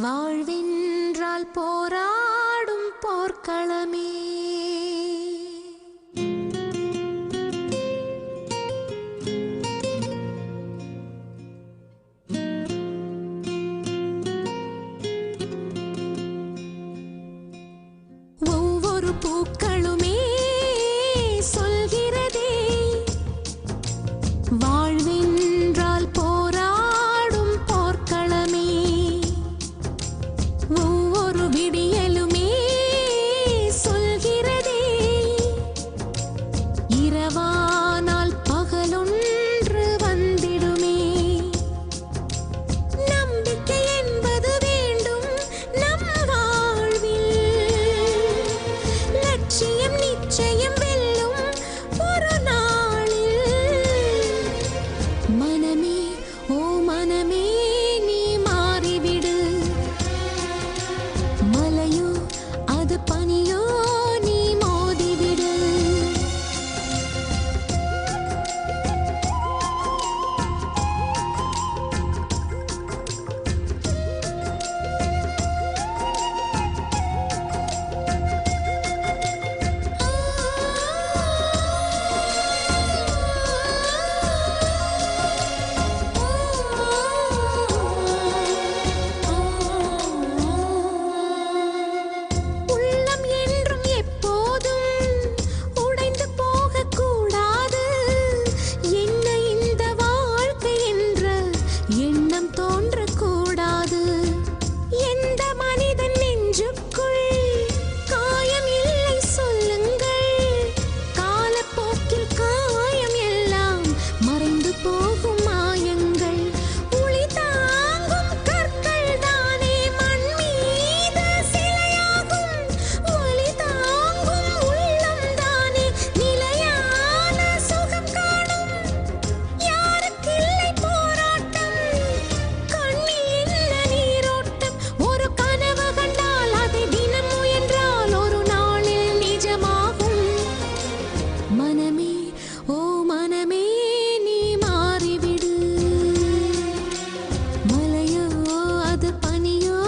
வாழ்வென்றால் போராடும் போர்க்களமே. ஒவ்வொரு பூக்களுமே சொல்கிறதே வாழ்வென்றால் போராடும் போர்க்களமே. ஒவ்வொரு விடியலுமே சொல்கிறதே இரவானால் பகலொன்று வந்திடுமே. நம்பிக்கை என்பது வேண்டும் நம் வாழ்வில். லட்சியம் நிச்சயம் வெல்லும் ஒரு நாளில். மனமே ஓ மனமே நீ மாறிவிடு. மலையோ அது பனியோ நீ மோதிவிடு. உள்ளம் என்றும் எப்போதும் உடைந்து போகக்கூடாது. என்ன இந்த வாழ்க்கை என்ற எண்ணம் தோன்றக்கூடாது. எந்த மனிதன் நெஞ்சுக்குள் காயம் இல்லை சொல்லுங்கள். காலப்போக்கில் காயம் எல்லாம் மறைந்து போகும் மாயங்கள். உளி தாங்கும் கற்கள் தானே மண் மீது சிலையாகும். ஒளி தாங்கும் உள்ளம் தானே நிலையான சுகம் காணும். யாருக்கில்லை போராட்டம் கண்ணில் என்ன நீரோட்டம். ஒரு கனவு கண்டால் அதை தினம் முயன்றால் ஒரு நாளில் நிஜமாகும். மனமே ஓ மனமே நீ மாறிவிடு. மலையோ அது பனியோ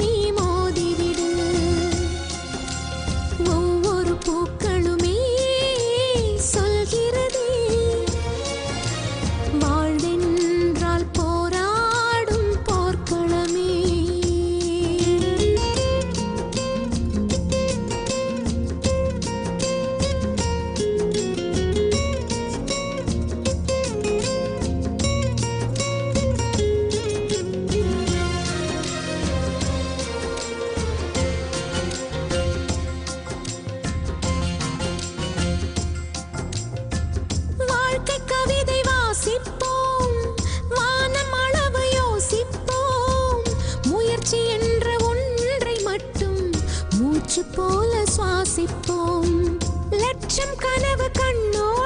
நீ மோதிவிடு. ஒவ்வொரு பூக்களுமே சொல்கிறதே வாழ்வென்றால் போராடும் போர்க்களமே. வாழ்க்கை கவிதை வாசிப்போம். வானம் அளவு யோசிப்போம். முயற்சி என்ற ஒன்றை மட்டும் மூச்சு போல சுவாசிப்போம். லட்சம் கனவு கண்ணோடு